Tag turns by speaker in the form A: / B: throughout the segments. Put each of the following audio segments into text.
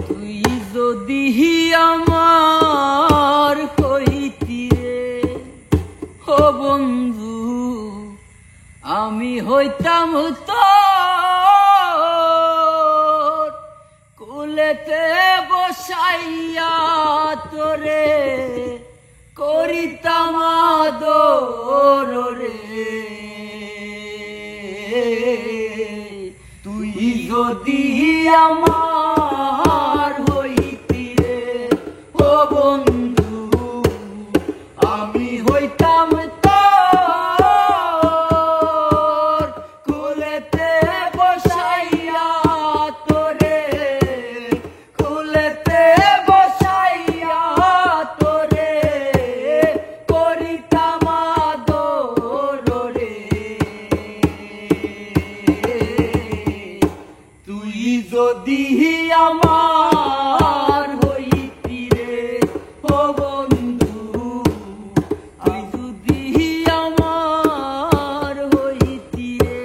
A: তুই যদি আমার হইতি রে ও বন্ধু, আমি হইতাম তোর কুলেতে বসাইয়া তোরে করিতাম আদর রে। তুই যদি আমার হইতি রে ও বন্ধু, আমি হইতাম তোর কুলেতে বসাইয়া তোরে কুলেতে বসাইয়া তোরে করিতাম আদর রে। তুই যদি আমার হইতি রে ও বন্ধু, তুই যদি আমার হইতি রে।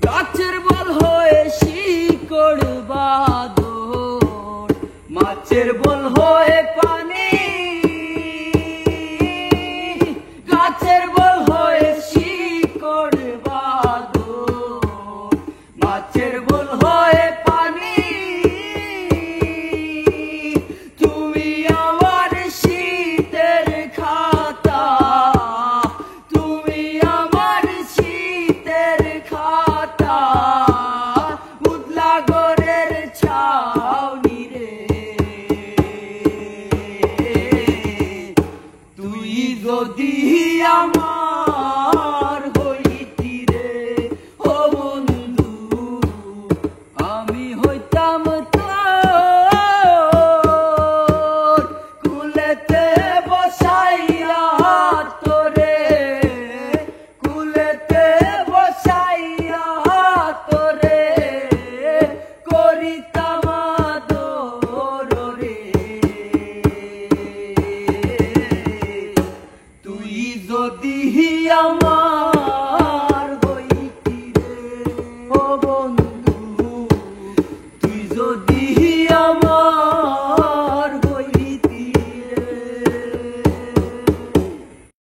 A: গাছের বল হয়ে শিকড় বাঁধর, মাছের বল হয়ে পানি, গাছের বল হয়ে শিকড় বাঁধর, মাছের বল হয়ে পানি। তুমি আমার শীতের খাতা, তুমি আমার শীতের খাতা, উদলা গোরের ছাউনি রে। তুই যদি আমার হইতি রে ও বন্ধু, আমি হইতাম তোর কুলেতে বসাইয়া তোরে কুলেতে বসাইয়া তোরে করিতাম আদর রে। তুই যদি আমার হইতি রে ও বন্ধু।